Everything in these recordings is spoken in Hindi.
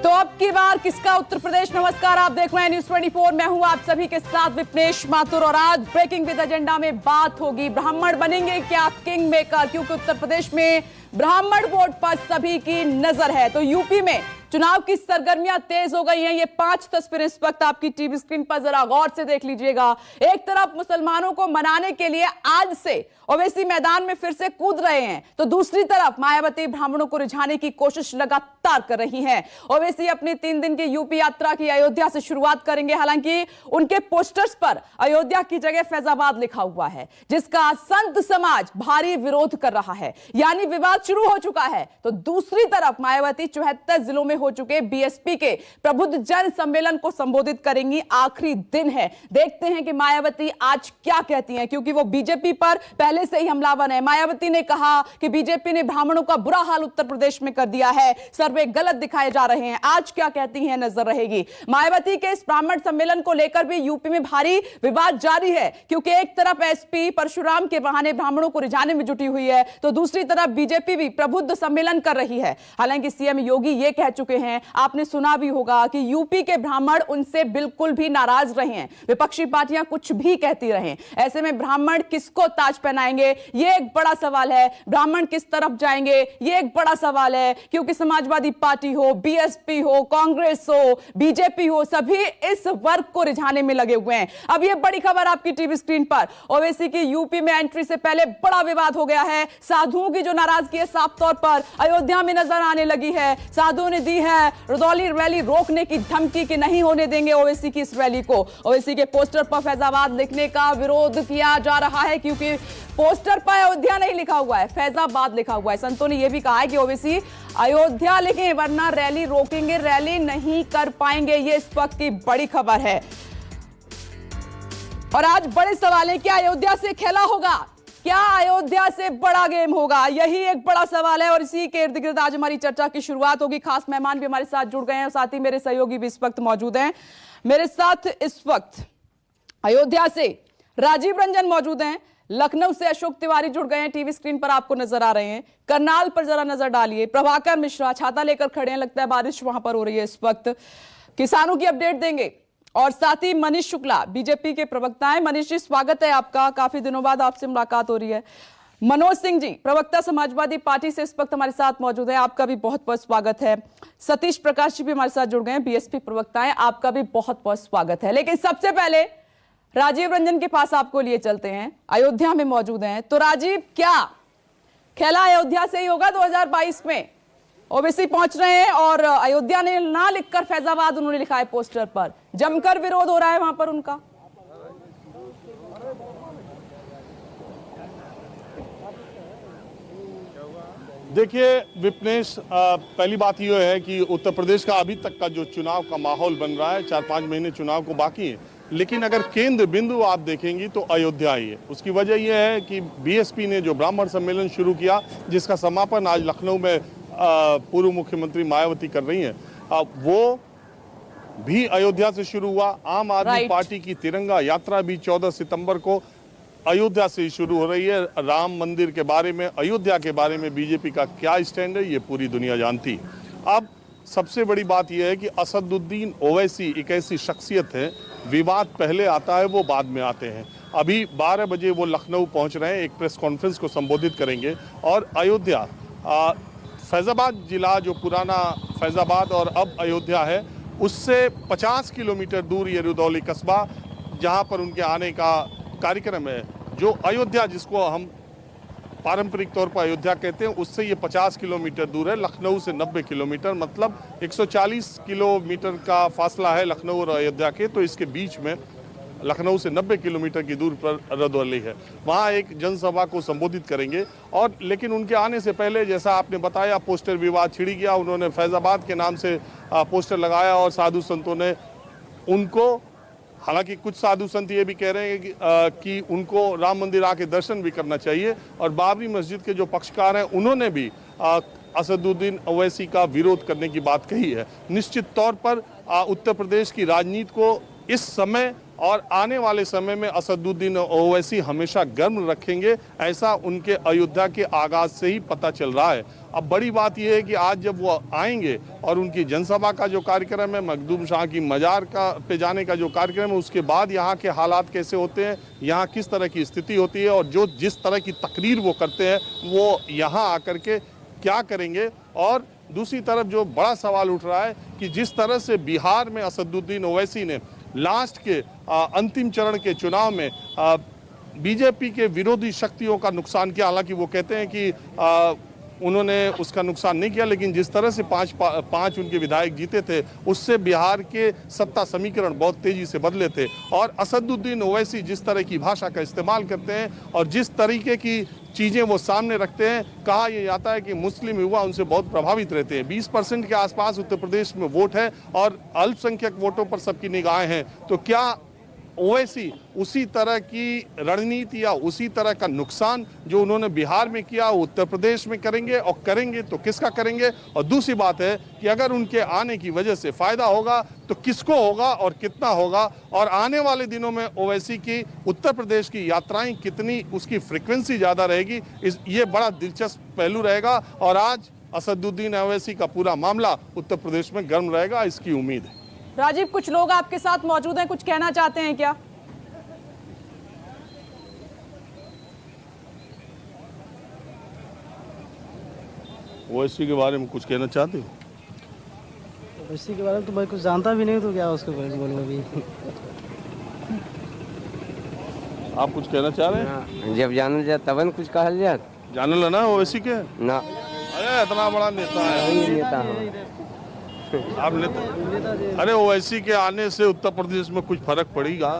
तो अब की बार किसका उत्तर प्रदेश? नमस्कार, आप देख रहे हैं न्यूज़ 24। मैं हूं आप सभी के साथ विपनेश माथुर और आज ब्रेकिंग विद एजेंडा में बात होगी ब्राह्मण बनेंगे क्या किंग मेकर, क्योंकि उत्तर प्रदेश में ब्राह्मण वोट पर सभी की नजर है। तो यूपी में चुनाव की सरगर्मियां तेज हो गई हैं। ये 5 तस्वीरें इस वक्त आपकी टीवी स्क्रीन पर जरा गौर से देख लीजिएगा। एक तरफ मुसलमानों को मनाने के लिए आज से ओवैसी मैदान में फिर से कूद रहे हैं, तो दूसरी तरफ मायावती ब्राह्मणों को रिझाने की कोशिश लगातार कर रही हैं। ओवैसी अपनी 3 दिन की यूपी यात्रा की अयोध्या से शुरुआत करेंगे। हालांकि उनके पोस्टर्स पर अयोध्या की जगह फैजाबाद लिखा हुआ है, जिसका संत समाज भारी विरोध कर रहा है, यानी विवाद शुरू हो चुका है। तो दूसरी तरफ मायावती 74 जिलों में हो चुके बीएसपी के प्रबुद्ध जन सम्मेलन को संबोधित करेंगी। आखिरी दिन है, देखते हैं कि मायावती आज क्या कहती हैं, क्योंकि वो बीजेपी पर पहले से ही हमलावर है। मायावती ने कहा कि बीजेपी ने ब्राह्मणों का बुरा हाल उत्तर प्रदेश में कर दिया है, सर्वे गलत दिखाए जा रहे हैं। आज क्या कहती हैं नजर रहेगी। मायावती के इस ब्राह्मण सम्मेलन को लेकर भी यूपी में भारी विवाद जारी है, क्योंकि एक तरफ एसपी परशुराम के बहाने ब्राह्मणों को रिझाने में जुटी हुई है, तो दूसरी तरफ बीजेपी भी प्रबुद्ध सम्मेलन कर रही है। हालांकि सीएम योगी ये कह चुके हैं, आपने सुना भी होगा, कि यूपी के ब्राह्मण उनसे बिल्कुल भी नाराज रहे हैं, विपक्षी पार्टियां कुछ भी कहती रहें। ऐसे में ब्राह्मण किसको ताज पहनाएंगे, ये एक बड़ा सवाल है। ब्राह्मण किस तरफ जाएंगे, ये एक बड़ा सवाल है, क्योंकि समाजवादी पार्टी हो, बीएसपी हो, कांग्रेस हो, बीजेपी हो, सभी इस वर्ग को रिझाने में लगे हुए हैं। अब ये बड़ी खबर आपकी टीवी स्क्रीन पर, ओवैसी की यूपी में एंट्री से पहले बड़ा विवाद हो गया है। साधुओं की जो नाराजगी है साफ तौर पर अयोध्या में नजर आने लगी है। साधुओं ने दी है रुदौली रैली रोकने की धमकी कि नहीं होने देंगे ओवैसी की इस रैली को। ओवैसी के पोस्टर पर फैजाबाद लिखने का विरोध किया जा रहा है, क्योंकि पोस्टर पर अयोध्या नहीं लिखा हुआ है, फैजाबाद लिखा हुआ है। संतों ने यह भी कहा है कि ओवैसी अयोध्या लिखें, वरना रैली रोकेंगे, रैली नहीं कर पाएंगे। ये इस वक्त की बड़ी खबर है और आज बड़े सवाल है, क्या अयोध्या से खेला होगा, क्या अयोध्या से बड़ा गेम होगा, यही एक बड़ा सवाल है। और इसी के इर्द गिर्द आज हमारी चर्चा की शुरुआत होगी। खास मेहमान भी हमारे साथ जुड़ गए हैं और साथ ही मेरे सहयोगी भी इस वक्त मौजूद हैं। मेरे साथ इस वक्त अयोध्या से राजीव रंजन मौजूद हैं, लखनऊ से अशोक तिवारी जुड़ गए हैं, टीवी स्क्रीन पर आपको नजर आ रहे हैं। करनाल पर जरा नजर डालिए, प्रभाकर मिश्रा छाता लेकर खड़े हैं, लगता है बारिश वहां पर हो रही है इस वक्त। किसानों की अपडेट देंगे और साथ ही मनीष शुक्ला बीजेपी के प्रवक्ता हैं। मनीष जी, स्वागत है आपका, काफी दिनों बाद आपसे मुलाकात हो रही है। मनोज सिंह जी, प्रवक्ता समाजवादी पार्टी से इस वक्त हमारे साथ मौजूद है, आपका भी बहुत बहुत स्वागत है। सतीश प्रकाश जी भी हमारे साथ जुड़ गए हैं, बीएसपी प्रवक्ता हैं, आपका भी बहुत बहुत स्वागत है। लेकिन सबसे पहले राजीव रंजन के पास आपको लिए चलते हैं, अयोध्या में मौजूद हैं। तो राजीव, क्या खेला अयोध्या से ही होगा 2022 में? ओवैसी पहुंच रहे हैं और अयोध्या ने ना लिखकर फैजाबाद उन्होंने लिखा है पोस्टर पर, जमकर विरोध हो रहा है वहां पर उनका। देखिए विपनेश, पहली बात यह है कि उत्तर प्रदेश का अभी तक का जो चुनाव का माहौल बन रहा है, 4-5 महीने चुनाव को बाकी है, लेकिन अगर केंद्र बिंदु आप देखेंगी तो अयोध्या ही है। उसकी वजह यह है कि बीएसपी ने जो ब्राह्मण सम्मेलन शुरू किया, जिसका समापन आज लखनऊ में पूर्व मुख्यमंत्री मायावती कर रही हैं, वो भी अयोध्या से शुरू हुआ। आम आदमी पार्टी की तिरंगा यात्रा भी 14 सितंबर को अयोध्या से शुरू हो रही है। राम मंदिर के बारे में, अयोध्या के बारे में बीजेपी का क्या स्टैंड है, ये पूरी दुनिया जानती है। अब सबसे बड़ी बात यह है कि असदुद्दीन ओवैसी एक ऐसी शख्सियत है, विवाद पहले आता है, वो बाद में आते हैं। अभी 12 बजे वो लखनऊ पहुंच रहे हैं, एक प्रेस कॉन्फ्रेंस को संबोधित करेंगे। और अयोध्या, फैजाबाद जिला जो पुराना फैजाबाद और अब अयोध्या है, उससे 50 किलोमीटर दूर ये रुदौली कस्बा, जहां पर उनके आने का कार्यक्रम है। जो अयोध्या, जिसको हम पारंपरिक तौर पर अयोध्या कहते हैं, उससे ये 50 किलोमीटर दूर है। लखनऊ से 90 किलोमीटर, मतलब 140 किलोमीटर का फासला है लखनऊ और अयोध्या के। तो इसके बीच में लखनऊ से 90 किलोमीटर की दूर पर रुदौली है, वहाँ एक जनसभा को संबोधित करेंगे। और लेकिन उनके आने से पहले, जैसा आपने बताया, पोस्टर विवाद छिड़ गया। उन्होंने फैजाबाद के नाम से पोस्टर लगाया और साधु संतों ने उनको, हालांकि कुछ साधु संत ये भी कह रहे हैं कि उनको राम मंदिर आके दर्शन भी करना चाहिए। और बाबरी मस्जिद के जो पक्षकार हैं, उन्होंने भी असदुद्दीन ओवैसी का विरोध करने की बात कही है। निश्चित तौर पर उत्तर प्रदेश की राजनीति को इस समय और आने वाले समय में असदुद्दीन ओवैसी हमेशा गर्म रखेंगे, ऐसा उनके अयोध्या के आगाज से ही पता चल रहा है। अब बड़ी बात यह है कि आज जब वो आएंगे और उनकी जनसभा का जो कार्यक्रम है, मखदूम शाह की मजार का पे जाने का जो कार्यक्रम है, उसके बाद यहाँ के हालात कैसे होते हैं, यहाँ किस तरह की स्थिति होती है और जो जिस तरह की तकरीर वो करते हैं वो यहाँ आकर के क्या करेंगे। और दूसरी तरफ जो बड़ा सवाल उठ रहा है कि जिस तरह से बिहार में असदुद्दीन ओवैसी ने लास्ट के अंतिम चरण के चुनाव में बीजेपी के विरोधी शक्तियों का नुकसान किया, हालांकि वो कहते हैं कि उन्होंने उसका नुकसान नहीं किया, लेकिन जिस तरह से पांच उनके विधायक जीते थे उससे बिहार के सत्ता समीकरण बहुत तेजी से बदले थे। और असदुद्दीन ओवैसी जिस तरह की भाषा का इस्तेमाल करते हैं और जिस तरीके की चीज़ें वो सामने रखते हैं, कहा यह जाता है कि मुस्लिम युवा उनसे बहुत प्रभावित रहते हैं। 20% के आसपास उत्तर प्रदेश में वोट है और अल्पसंख्यक वोटों पर सबकी निगाहें हैं। तो क्या ओवैसी उसी तरह की रणनीति या उसी तरह का नुकसान जो उन्होंने बिहार में किया उत्तर प्रदेश में करेंगे, और करेंगे तो किसका करेंगे? और दूसरी बात है कि अगर उनके आने की वजह से फायदा होगा तो किसको होगा और कितना होगा, और आने वाले दिनों में ओवैसी की उत्तर प्रदेश की यात्राएं कितनी, उसकी फ्रीक्वेंसी ज़्यादा रहेगी, ये बड़ा दिलचस्प पहलू रहेगा। और आज असदुद्दीन ओवैसी का पूरा मामला उत्तर प्रदेश में गर्म रहेगा, इसकी उम्मीद है। राजीव, कुछ लोग आपके साथ मौजूद हैं, कुछ कहना चाहते हैं क्या? ओवैसी के बारे में कुछ कहना चाहते हो? ओवैसी के बारे में तो मैं कुछ जानता भी नहीं, तो क्या उसके बारे में बोलूं अभी। आप कुछ कहना चाह रहे हैं? जब जानल जाए तब न कुछ कहल जाए। जानल ना ओवैसी के ना, अरे इतना बड़ा नेता है, नेता हो आप नेता। अरे ओवैसी के आने से उत्तर प्रदेश में कुछ फर्क पड़ेगा?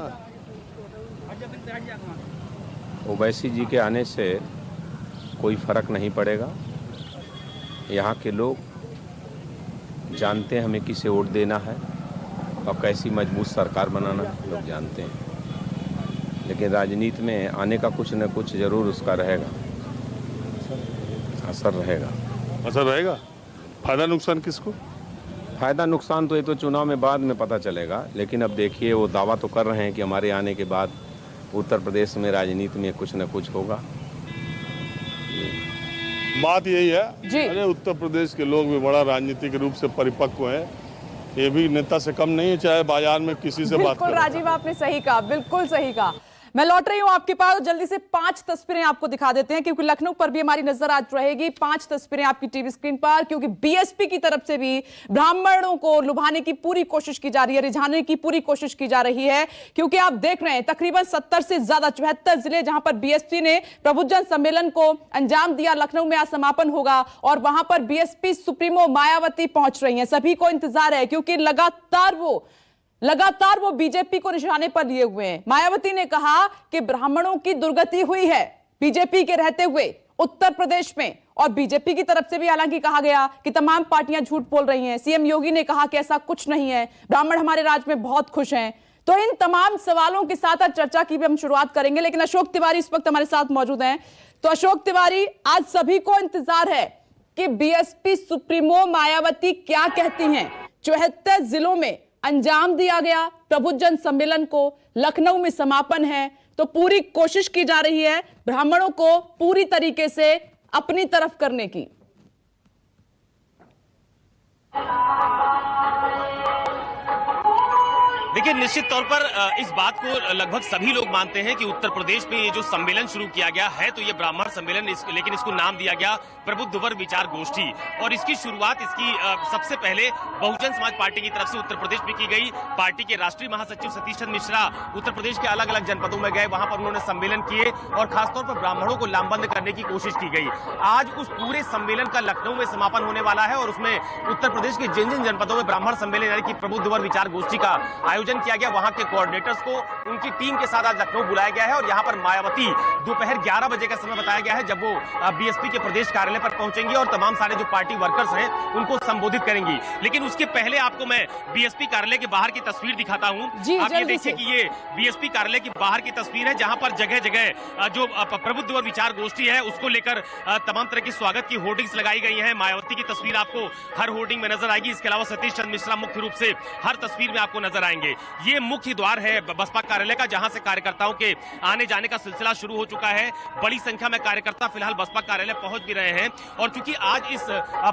ओवैसी जी के आने से कोई फर्क नहीं पड़ेगा। यहाँ के लोग जानते हैं हमें किसे वोट देना है और कैसी मजबूत सरकार बनाना है, लोग जानते हैं। लेकिन राजनीति में आने का कुछ न कुछ जरूर उसका रहेगा, असर रहेगा। असर रहेगा? फायदा नुकसान किसको? फायदा नुकसान तो ये तो चुनाव में बाद में पता चलेगा। लेकिन अब देखिए, वो दावा तो कर रहे हैं कि हमारे आने के बाद उत्तर प्रदेश में राजनीति में कुछ न कुछ होगा। बात यही है जी। अरे उत्तर प्रदेश के लोग भी बड़ा राजनीतिक रूप से परिपक्व हैं, ये भी नेता से कम नहीं है, चाहे बाजार में किसी से बात करें। राजीव, आपने सही कहा, बिल्कुल सही कहा। मैं लौट रही हूं आपके पास, जल्दी से 5 तस्वीरें आपको दिखा देते हैं, क्योंकि लखनऊ पर भी हमारी नजर आज रहेगी। 5 तस्वीरें आपकी टीवी स्क्रीन पर, क्योंकि बीएसपी की तरफ से भी ब्राह्मणों को लुभाने की पूरी कोशिश की जा रही है, रिझाने की पूरी कोशिश की जा रही है। क्योंकि आप देख रहे हैं तकरीबन 70 से ज्यादा 74 जिले जहां पर बीएसपी ने प्रबुद्धजन सम्मेलन को अंजाम दिया। लखनऊ में आज समापन होगा और वहां पर बीएसपी सुप्रीमो मायावती पहुंच रही हैं। सभी को इंतजार है, क्योंकि लगातार वो बीजेपी को निशाने पर लिए हुए हैं। मायावती ने कहा कि ब्राह्मणों की दुर्गति हुई है बीजेपी के रहते हुए उत्तर प्रदेश में, और बीजेपी की तरफ से भी हालांकि कहा गया कि तमाम पार्टियां झूठ बोल रही हैं। सीएम योगी ने कहा कि ऐसा कुछ नहीं है, ब्राह्मण हमारे राज्य में बहुत खुश हैं। तो इन तमाम सवालों के साथ आज चर्चा की भी हम शुरुआत करेंगे, लेकिन अशोक तिवारी इस वक्त हमारे साथ मौजूद हैं। तो अशोक तिवारी, आज सभी को इंतजार है कि बीएसपी सुप्रीमो मायावती क्या कहती हैं। 74 जिलों में अंजाम दिया गया प्रबुद्धजन सम्मेलन को, लखनऊ में समापन है, तो पूरी कोशिश की जा रही है ब्राह्मणों को पूरी तरीके से अपनी तरफ करने की। देखिए, निश्चित तौर पर इस बात को लगभग सभी लोग मानते हैं कि उत्तर प्रदेश में ये जो सम्मेलन शुरू किया गया है तो ये ब्राह्मण सम्मेलन, लेकिन इसको नाम दिया गया प्रबुद्ध वर्ग विचार गोष्ठी, और इसकी शुरुआत इसकी सबसे पहले बहुजन समाज पार्टी की तरफ से उत्तर प्रदेश में की गई। पार्टी के राष्ट्रीय महासचिव सतीश चंद्र मिश्रा उत्तर प्रदेश के अलग अलग जनपदों में गए, वहां पर उन्होंने सम्मेलन किए और खासतौर पर ब्राह्मणों को लामबंद करने की कोशिश की गई। आज उस पूरे सम्मेलन का लखनऊ में समापन होने वाला है और उसमें उत्तर प्रदेश के जिन जिन जनपदों में ब्राह्मण सम्मेलन यानी कि प्रबुद्ध वर्ग विचार गोष्ठी का आयोजन किया गया, वहां के कोऑर्डिनेटर्स को उनकी टीम के साथ आज लखनऊ बुलाया गया है। और यहां पर मायावती दोपहर 11 बजे का समय बताया गया है जब वो बीएसपी के प्रदेश कार्यालय पर पहुंचेंगे और तमाम सारे जो पार्टी वर्कर्स हैं उनको संबोधित करेंगी। लेकिन उसके पहले आपको मैं बीएसपी कार्यालय के बाहर की तस्वीर दिखाता हूं। आप ये देखिए कि ये बीएसपी कार्यालय की बाहर की तस्वीर है, जहां पर जगह जगह जो प्रबुद्ध वर्ग विचार गोष्ठी है उसको लेकर तमाम तरह की स्वागत की होर्डिंग्स लगाई गई है। मायावती की तस्वीर आपको हर होर्डिंग में नजर आएगी। इसके अलावा सतीश चंद्र मिश्रा मुख्य रूप से हर तस्वीर में आपको नजर आएंगे। ये मुख्य द्वार है बसपा कार्यालय का, जहां से कार्यकर्ताओं के आने जाने का सिलसिला शुरू हो चुका है। बड़ी संख्या में कार्यकर्ता फिलहाल बसपा कार्यालय पहुंच भी रहे हैं और चूंकि आज इस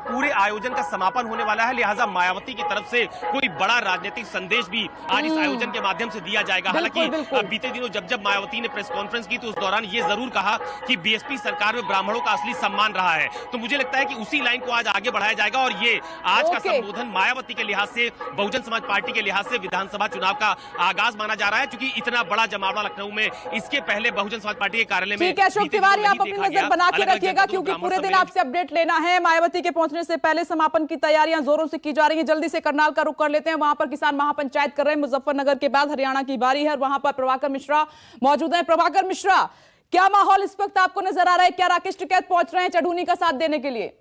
पूरे आयोजन का समापन होने वाला है, लिहाजा मायावती की तरफ से कोई बड़ा राजनीतिक संदेश भी आज इस आयोजन के माध्यम से दिया जाएगा। हालांकि बीते दिनों जब मायावती ने प्रेस कॉन्फ्रेंस की तो उस दौरान ये जरूर कहा कि बीएसपी सरकार में ब्राह्मणों का असली सम्मान रहा है। तो मुझे लगता है कि उसी लाइन को आज आगे बढ़ाया जाएगा और ये आज का संबोधन मायावती के लिहाज से, बहुजन समाज पार्टी के लिहाज से विधानसभा चुनाव का आगाज माना जा रहा है, क्योंकि इतना बड़ा जमावड़ा लखनऊ में इसके पहले बहुजन समाज पार्टी के कार्यालय में। ठीक है अशोक तिवारी, आप अपनी नजर बना के रखिएगा क्योंकि पूरे दिन आपसे अपडेट लेना है। मायावती के पहुंचने से पहले समापन की तैयारियां जोरों से की जा रही है। जल्दी से करनाल का रुख कर लेते हैं, वहां पर किसान महापंचायत कर रहे हैं। मुजफ्फरनगर के बाद हरियाणा की बारी है और वहां पर प्रभाकर मिश्रा मौजूद है। प्रभाकर मिश्रा, क्या माहौल इस वक्त आपको नजर आ रहा है? क्या राकेश टिकैत पहुंच रहे हैं चढ़ूनी का साथ देने के लिए?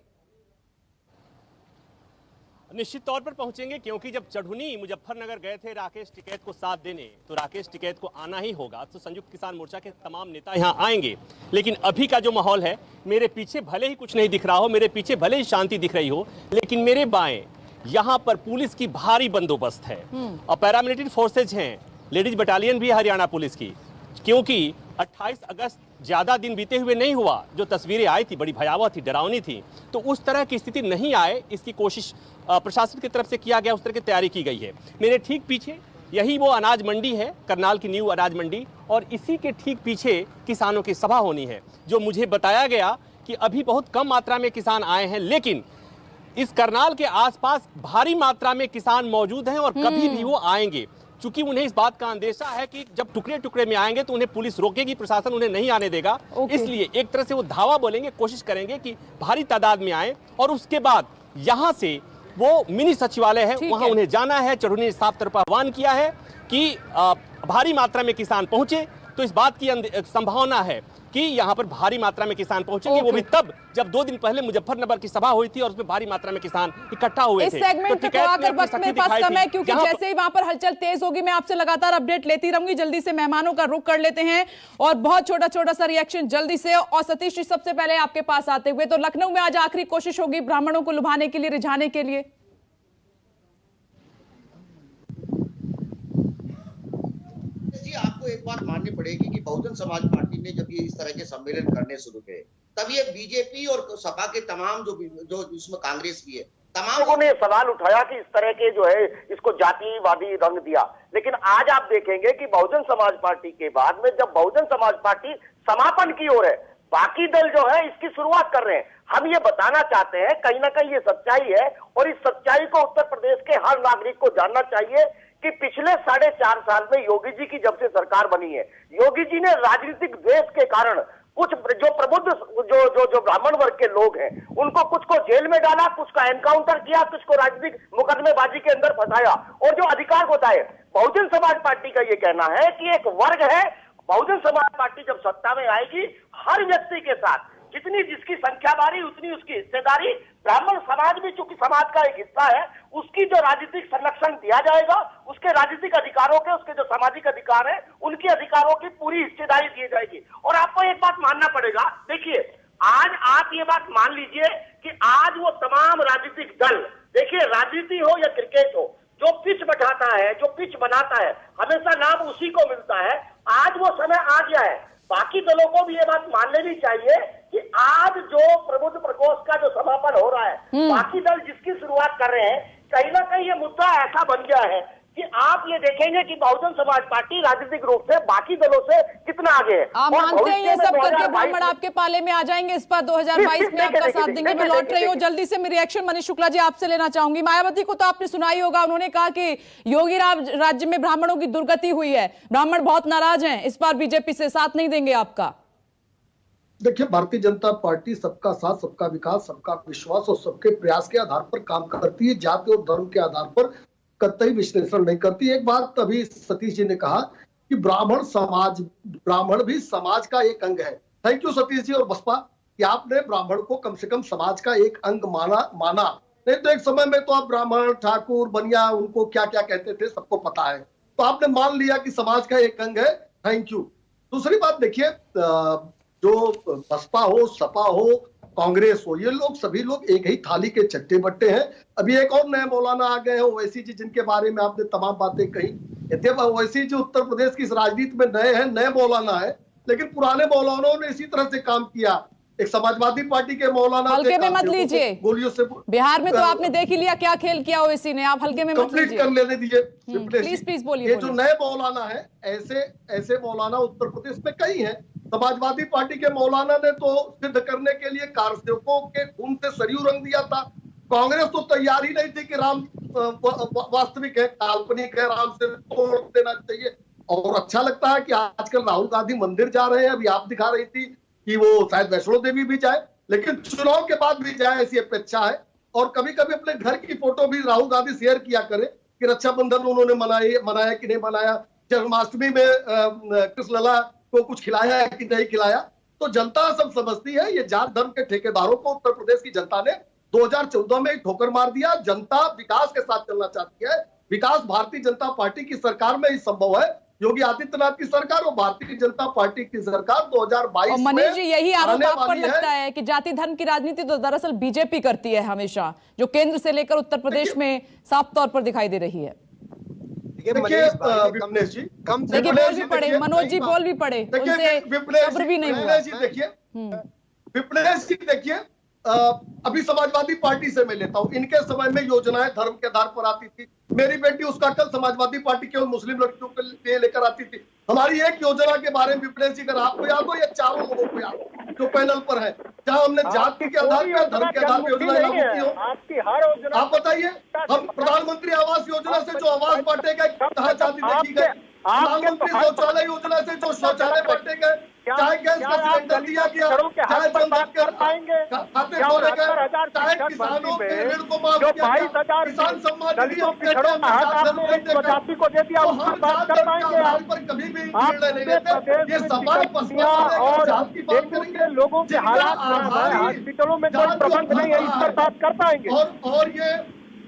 निश्चित तौर पर पहुंचेंगे, क्योंकि जब चढ़ूनी मुजफ्फरनगर गए थे राकेश टिकैत को साथ देने, तो राकेश टिकैत को आना ही होगा। तो संयुक्त किसान मोर्चा के तमाम नेता यहां आएंगे। लेकिन अभी का जो माहौल है, मेरे पीछे भले ही कुछ नहीं दिख रहा हो, मेरे पीछे भले ही शांति दिख रही हो, लेकिन मेरे बाएं यहाँ पर पुलिस की भारी बंदोबस्त है और पैरामिलिट्री फोर्सेज हैं, लेडीज बटालियन भी है हरियाणा पुलिस की, क्योंकि 28 अगस्त ज्यादा दिन बीते हुए नहीं हुआ, जो तस्वीरें आई थी बड़ी भयावह थी, डरावनी थी। तो उस तरह की स्थिति नहीं आए, इसकी कोशिश प्रशासन की तरफ से किया गया, उस तरह की तैयारी की गई है। मेरे ठीक पीछे यही वो अनाज मंडी है, करनाल की न्यू अनाज मंडी, और इसी के ठीक पीछे किसानों की सभा होनी है। जो मुझे बताया गया कि अभी बहुत कम मात्रा में किसान आए हैं, लेकिन इस करनाल के आसपास भारी मात्रा में किसान मौजूद हैं और कभी भी वो आएंगे, क्योंकि उन्हें इस बात का अंदेशा है कि जब टुकड़े टुकड़े में आएंगे तो उन्हें पुलिस रोकेगी, प्रशासन उन्हें नहीं आने देगा। इसलिए एक तरह से वो धावा बोलेंगे, कोशिश करेंगे कि भारी तादाद में आए और उसके बाद यहां से वो मिनी सचिवालय है, वहां उन्हें जाना है। चढ़ूनी ने साफ तौर पर आह्वान किया है कि भारी मात्रा में किसान पहुंचे, तो इस बात की संभावना है कि यहां पर भारी मात्रा में किसान पहुंचेंगे। वो भी तब जब 2 दिन पहले मुजफ्फरनगर की सभा हुई थी और उसमें भारी मात्रा में किसान इकट्ठा हुए थे। इस सेगमेंट पे तो आकर वक्त मेरे पास कम है, क्योंकि जैसे ही वहां पर हलचल तेज होगी मैं आपसे लगातार अपडेट लेती रहूंगी। जल्दी से मेहमानों का रुख कर लेते हैं और बहुत छोटा छोटा सा रिएक्शन जल्दी से। और सतीश जी, सबसे पहले आपके पास आते हुए, तो लखनऊ में आज आखिरी कोशिश होगी ब्राह्मणों को लुभाने के लिए, रिझाने के लिए? आपको एक बात माननी पड़ेगी कि बहुजन समाज पार्टी ने जब ये इस तरह के सम्मेलन करने शुरू किए, तब ये बीजेपी और सपा के तमाम जो इसमें कांग्रेस भी है, तमाम लोगों ने सवाल उठाया कि इस तरह के जो है इसको जातिवादी रंग दिया। लेकिन आज आप देखेंगे कि बहुजन समाज पार्टी के बाद में जब बहुजन समाज पार्टी समापन की ओर है, बाकी दल जो है इसकी शुरुआत कर रहे हैं। हम ये बताना चाहते हैं, कहीं ना कहीं ये सच्चाई है और इस सच्चाई को उत्तर प्रदेश के हर नागरिक को जानना चाहिए कि पिछले 4.5 साल में योगी जी की जब से सरकार बनी है, योगी जी ने राजनीतिक द्वेष के कारण कुछ जो प्रबुद्ध जो ब्राह्मण वर्ग के लोग हैं, उनको कुछ को जेल में डाला, कुछ का एनकाउंटर किया, कुछ को राजनीतिक मुकदमेबाजी के अंदर फंसाया और जो अधिकार बताए। बहुजन समाज पार्टी का ये कहना है कि एक वर्ग है, बहुजन समाज पार्टी जब सत्ता में आएगी, हर व्यक्ति के साथ जितनी जिसकी संख्या बारी उतनी उसकी हिस्सेदारी, ब्राह्मण समाज भी चूंकि समाज का एक हिस्सा है, उसकी जो राजनीतिक संरक्षण दिया जाएगा, उसके राजनीतिक अधिकारों के, उसके जो सामाजिक अधिकार है, उनके अधिकारों की पूरी हिस्सेदारी दी जाएगी। और आपको एक बात मानना पड़ेगा, देखिए आज आप ये बात मान लीजिए कि आज वो तमाम राजनीतिक दल, देखिए राजनीति हो या क्रिकेट हो, जो पिच बैठाता है, जो पिच बनाता है, हमेशा नाम उसी को मिलता है। आज वो समय आ गया है, बाकी दलों को भी ये बात मान लेनी चाहिए कि आज जो प्रबुद्ध प्रकोष्ठ का जो समापन हो रहा है, बाकी दल जिसकी शुरुआत कर रहे हैं, कहीं ना कहीं ये मुद्दा ऐसा बन गया है कि आप ये देखेंगे कि बहुजन समाज पार्टी राजनीतिक रूप से बाकी दलों से कितना आगे है। आप मानते हैं ये सब करके ब्राह्मण आपके पाले में आ जाएंगे इस बार 2022 में आपका साथ देंगे? मैं लौट रही हूँ जल्दी से, मेरी रिएक्शन मनीष शुक्ला जी आपसे लेना चाहूंगी। मायावती को तो आपने सुना ही होगा, उन्होंने कहा कि योगी राज्य में ब्राह्मणों की दुर्गति हुई है, ब्राह्मण बहुत नाराज हैं, इस बार बीजेपी से साथ नहीं देंगे आपका। देखिए, भारतीय जनता पार्टी सबका साथ, सबका विकास, सबका विश्वास और सबके प्रयास के आधार पर काम करती है, जाति और धर्म के आधार पर कतई विश्लेषण नहीं करती। एक बात अभी सतीश जी ने कहा कि ब्राह्मण भी समाज का एक अंग है। थैंक यू सतीश जी और बसपा कि आपने ब्राह्मण को कम से कम समाज का एक अंग माना। नहीं तो एक समय में तो आप ब्राह्मण, ठाकुर, बनिया, उनको क्या क्या कहते थे सबको पता है, तो आपने मान लिया कि समाज का एक अंग है। Thank you. दूसरी बात देखिए, जो बसपा हो, सपा हो, कांग्रेस हो, ये लोग सभी लोग एक ही थाली के चट्टे बट्टे हैं। अभी एक और नए मौलाना आ गए हैं, ओवैसी जी, जिनके बारे में आपने तमाम बातें कही। वैसी जो उत्तर प्रदेश की इस राजनीति में नए हैं, नए मौलाना है, लेकिन पुराने मौलानाओं ने इसी तरह से काम किया। एक समाजवादी पार्टी के मौलाना हल्के में मत लीजिए, गोलियों से बिहार में तो आपने देख ही लिया क्या खेल किया ओवैसी ने, आप हल्के में मत लीजिए। कर लेने दीजिए प्लीज बोलिए। ये जो नए मौलाना है, ऐसे मौलाना उत्तर प्रदेश में कई हैं। समाजवादी पार्टी के मौलाना ने तो सिद्ध करने के लिए कारसेवकों के खून से सरयू रंग दिया था। कांग्रेस तो तैयार ही नहीं थी कि राम वास्तविक है, काल्पनिक है, राम से तोड़ देना चाहिए। और अच्छा लगता है कि आजकल राहुल गांधी मंदिर जा रहे हैं। अभी आप दिखा रही थी कि वो शायद वैष्णो देवी भी जाए, लेकिन चुनाव के बाद भी जाए ऐसी अपेक्षा है। और कभी कभी अपने घर की फोटो भी राहुल गांधी शेयर किया करे कि रक्षाबंधन उन्होंने मनाया कि नहीं मनाया, जन्माष्टमी में कृष्णलला को कुछ खिलाया है कि नहीं खिलाया। तो जनता सब समझती है। ये जात धर्म के ठेकेदारों को उत्तर प्रदेश की जनता ने 2014 में ठोकर मार दिया। जनता विकास के साथ चलना चाहती है। विकास भारतीय जनता पार्टी की सरकार में ही संभव है। योगी आदित्यनाथ की सरकार और भारतीय जनता पार्टी की सरकार 2022 में मनीष जी, यही आरोप आप पर लगता है कि जाति धर्म की राजनीति तो दरअसल बीजेपी करती है हमेशा, जो केंद्र से लेकर उत्तर प्रदेश में साफ तौर पर दिखाई दे रही है। देखिए विपनेश जी, देखिए बोल भी पड़े, मनोज जी बोल भी पड़े, उनसे सब्र भी नहीं हुआ। देखिए विपनेश जी, देखिए अभी समाजवादी पार्टी से मैं लेता हूं, इनके समय में योजनाएं धर्म के आधार पर आती थी। मेरी बेटी उसका कल समाजवादी पार्टी केवल मुस्लिम लड़कियों के लिए लेकर आती थी। हमारी एक योजना के बारे में विपनेश जी, अगर आपको याद हो या चारों लोगों को याद जो पैनल पर है, जहां हमने जाति के आधार पर, धर्म के आधार पर योजना लागू की हो, आपकी हर योजना आप बताइए। हम प्रधानमंत्री आवास योजना से जो आवास बांटे गए कहाँ जाति देखी गई? प्रधानमंत्री शौचालय योजना से जो शौचालय बांटे गए, चाहे गैस का सिलेंडर दिया गया, चाहे जनधन के खाते खोले गए, चाहे किसानों के ऋण को माफ किया गया, किसान सम्मान निधि को दे दिया, हम जात पर कभी भी निर्णय नहीं लेते। ये सवाल और जात की बात करेंगे, लोगों के हालात हॉस्पिटलों में कोई प्रबंध नहीं है, इस पर बात कर पाएंगे। और ये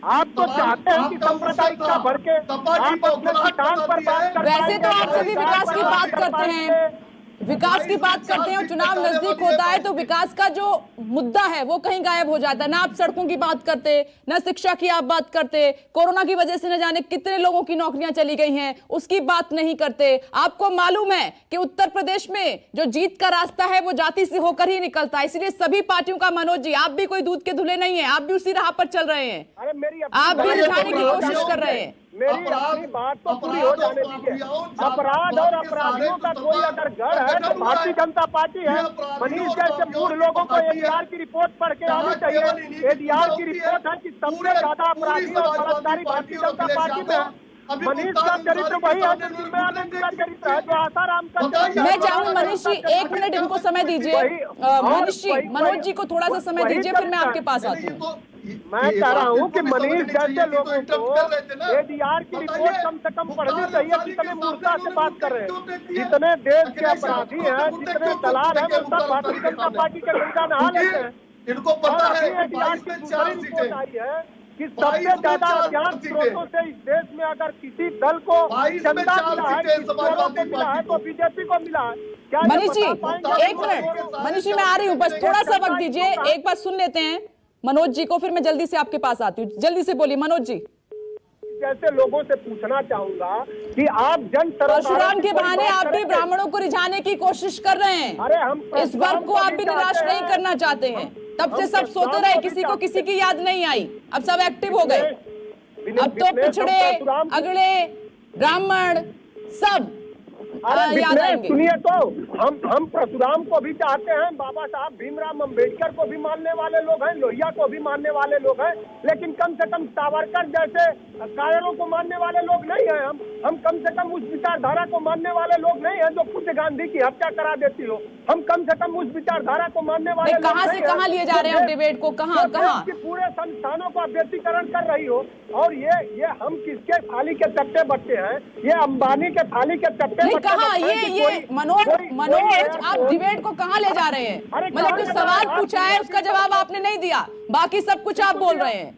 आप तो चाहते हैं कि सांप्रदायिकता भर के वैसे तो आप सभी विकास की बात करते हैं, विकास की बात करते हैं और चुनाव नजदीक होता है तो विकास का जो मुद्दा है वो कहीं गायब हो जाता है। ना आप सड़कों की बात करते, ना शिक्षा की आप बात करते, कोरोना की वजह से न जाने कितने लोगों की नौकरियां चली गई हैं उसकी बात नहीं करते। आपको मालूम है कि उत्तर प्रदेश में जो जीत का रास्ता है वो जाति से होकर ही निकलता है, इसलिए सभी पार्टियों का, मनोज जी आप भी कोई दूध के धुले नहीं है, आप भी उसी राह पर चल रहे हैं, आप भी रिझाने की कोशिश कर रहे हैं। मेरी अपनी बात तो पूरी हो जाने दीजिए। अपराध और अपराधियों का कोई अगर घर है तो भारतीय जनता पार्टी है। मनीष जैसे मूढ़ लोगों को एडीआर की रिपोर्ट पढ़ के आनी चाहिए। एडीआर की रिपोर्ट है कि सबसे ज्यादा अपराधी और बलात्कारी भारतीय जनता पार्टी में है। मनीष का चरित्र वही है जो निर्मयानंद का चरित्र है, जो आसाराम का चरित्र है। मैं चाहूँ मनीष जी 1 मिनट इनको समय दीजिए। मनीष जी, मनोज जी को थोड़ा सा समय दीजिए, फिर मैं आपके पास आती हूँ। मैं कह रहा हूँ कि मनीष जैसे लोगों को एडीआर की रिपोर्ट कम से कम पढ़नी चाहिए। जितने मूर्खता से बात कर रहे हैं, जितने देश के अपराधी हैं, जितने दलाल हैं, वो सब भारतीय जनता पार्टी के गंगा नहा लेते हैं। इनको पता है एडीआर की दूसरी रिपोर्ट आई है कि सबसे ज्यादा अज्ञात स्रोतों से इस देश में अगर किसी दल को चंदा मिला है, को मिला है तो बीजेपी को मिला है। क्या मनीष जी 1 मिनट, मनीष जी मैं आ रही हूँ, बस थोड़ा सा वक्त दीजिए, एक बार सुन लेते हैं मनोज जी को, फिर मैं जल्दी से आपके पास आती हूँ। जल्दी से बोलिए मनोज जी। जैसे लोगों से पूछना चाहूंगा कि आप जन परशुराम के बहाने आप भी ब्राह्मणों को रिझाने की कोशिश कर रहे हैं। अरे हम इस वर्ग को आप भी निराश नहीं करना चाहते हैं। तब से सब सोते रहे, किसी को किसी की याद नहीं आई, अब सब एक्टिव हो गए। अब तो पिछड़े, अगड़े, ब्राह्मण सब याद आएंगे। सुनिए तो हम परशुराम को भी चाहते हैं, बाबा साहब भीमराव अम्बेडकर को भी मानने वाले लोग हैं, लोहिया को भी मानने वाले लोग हैं, लेकिन कम से कम सावरकर जैसे कायरों को मानने वाले लोग नहीं हैं। हम कम से कम उस विचारधारा को मानने वाले लोग नहीं हैं जो पूज्य गांधी की हत्या करा देती हो। हम कम से कम उस विचारधारा को मानने वाले लोग कहां से कहां लिए जा रहे हैं डिबेट को, कहां पूरे संस्थानों का व्यक्तिकरण कर रही हो। और ये हम किसके थाली के चट्टे बट्टे हैं? ये अंबानी के थाली के चट्टे बट्टे। ये मनोज आप डिबेट को कहां ले जा रहे हैं? मतलब कुछ सवाल पूछा है, उसका जवाब आपने नहीं दिया, बाकी सब कुछ आप बोल रहे हैं।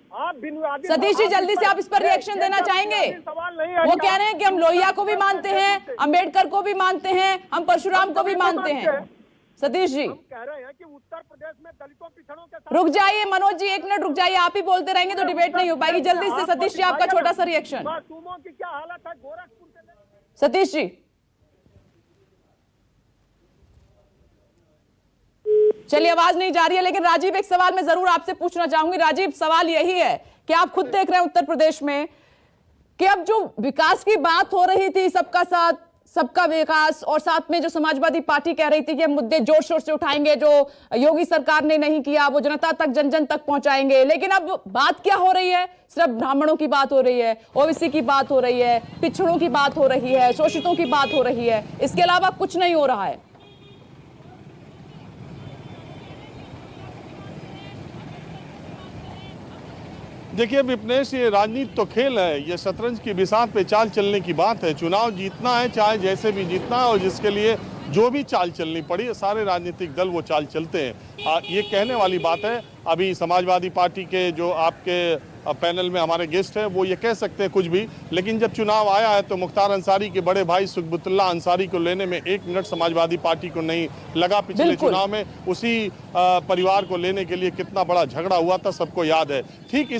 सतीश जी जल्दी से आप इस पर रिएक्शन देना चाहेंगे? वो कह रहे हैं कि हम लोहिया को भी मानते हैं, अंबेडकर को भी मानते हैं, हम परशुराम को भी मानते हैं। सतीश जी कह रहे हैं कि उत्तर प्रदेश में दलितों पिछड़ों के साथ रुक जाइए, मनोज जी 1 मिनट रुक जाइए, आप ही बोलते रहेंगे तो डिबेट नहीं हो पाएगी। जल्दी से सतीश जी आपका छोटा सा रिएक्शन। मासूमों की क्या हालत है गोरखपुर के। सतीश जी चलिए, आवाज नहीं जा रही है, लेकिन राजीव एक सवाल मैं जरूर आपसे पूछना चाहूंगी। राजीव, सवाल यही है कि आप खुद देख रहे हैं उत्तर प्रदेश में कि अब जो विकास की बात हो रही थी, सबका साथ सबका विकास, और साथ में जो समाजवादी पार्टी कह रही थी कि मुद्दे जोर शोर से उठाएंगे जो योगी सरकार ने नहीं किया वो जनता तक, जन जन तक पहुंचाएंगे, लेकिन अब बात क्या हो रही है? सिर्फ ब्राह्मणों की बात हो रही है, ओबीसी की बात हो रही है, पिछड़ों की बात हो रही है, शोषितों की बात हो रही है, इसके अलावा कुछ नहीं हो रहा है। देखिए विपनेश, ये राजनीति तो खेल है, ये शतरंज की बिसात पे चाल चलने की बात है। चुनाव जीतना है, चाहे जैसे भी जीतना है, और जिसके लिए जो भी चाल चलनी पड़ी, सारे राजनीतिक दल वो चाल चलते हैं। ये कहने वाली बात है। अभी समाजवादी पार्टी के जो आपके पैनल में हमारे गेस्ट हैं वो ये कह सकते हैं कुछ भी, लेकिन जब चुनाव आया है तो मुख्तार अंसारी के बड़े भाई सुकबुतुल्लाह अंसारी को लेने में 1 मिनट समाजवादी पार्टी को नहीं लगा। पिछले चुनाव में उसी परिवार को लेने के लिए कितना बड़ा झगड़ा हुआ था, सबको याद है। ठीक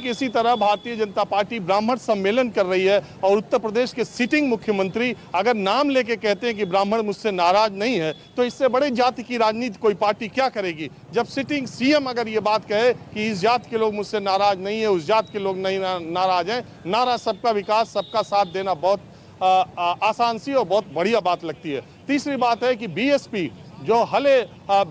इसी तरह भारतीय जनता पार्टी ब्राह्मण सम्मेलन कर रही है, और उत्तर प्रदेश के सिटिंग मुख्यमंत्री अगर नाम लेके कहते हैं कि ब्राह्मण मुझसे नाराज नहीं है, तो इससे बड़े जाति की राजनीति कोई पार्टी क्या करेगी? जब सिटिंग सीएम अगर ये बात कहे कि इस जात के लोग मुझसे नाराज नहीं है, उस जात के लोग नहीं नाराज हैं, नारा सबका विकास, सबका साथ देना बहुत आसान सी और बहुत बढ़िया बात लगती है। तीसरी बात है कि बीएसपी जो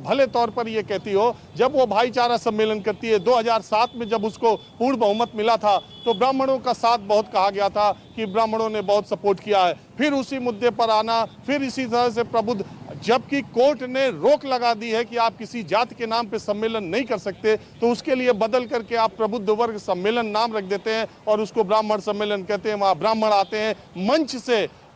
भले तौर पर ये कहती हो, जब वो भाईचारा सम्मेलन करती है, 2007 में जब उसको पूर्ण बहुमत मिला था तो ब्राह्मणों का साथ बहुत कहा गया था कि ब्राह्मणों ने बहुत सपोर्ट किया है। फिर उसी मुद्दे पर आना, फिर इसी तरह से प्रबुद्ध, जबकि कोर्ट ने रोक लगा दी है कि आप किसी जाति के नाम पे सम्मेलन नहीं कर सकते, तो उसके लिए बदल करके आप प्रबुद्ध वर्ग सम्मेलन नाम रख देते हैं और उसको ब्राह्मण सम्मेलन कहते हैं। वहाँ ब्राह्मण आते हैं,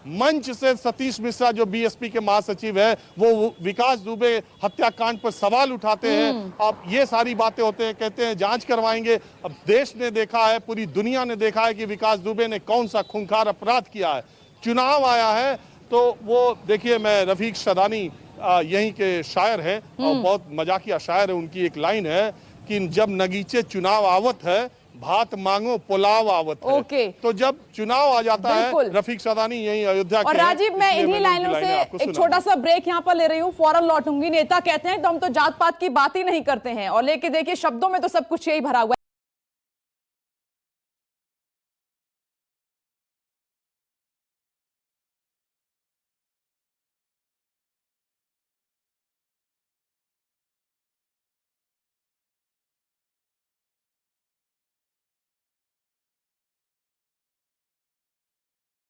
मंच से सतीश मिश्रा जो बीएसपी के महासचिव है वो विकास दुबे हत्याकांड पर सवाल उठाते हैं। अब ये सारी बातें होते हैं, कहते हैं जांच करवाएंगे। अब देश ने देखा है, पूरी दुनिया ने देखा है कि विकास दुबे ने कौन सा खूंखार अपराध किया है। चुनाव आया है तो वो देखिए, मैं रफीक शदानी यहीं के शायर हैं और बहुत मजाकिया शायर है। उनकी एक लाइन है कि जब नगीचे चुनाव आवत है, भात मांगो पुलाव आवत है। तो जब चुनाव आ जाता है, रफीक शदानी यही अयोध्या के। और राजीव, मैं इन्हीं लाइनों से एक छोटा सा ब्रेक यहाँ पर ले रही हूँ, फौरन लौटूंगी। नेता कहते हैं तो हम तो जात पात की बात ही नहीं करते हैं, और लेके देखिए शब्दों में तो सब कुछ यही भरा हुआ है।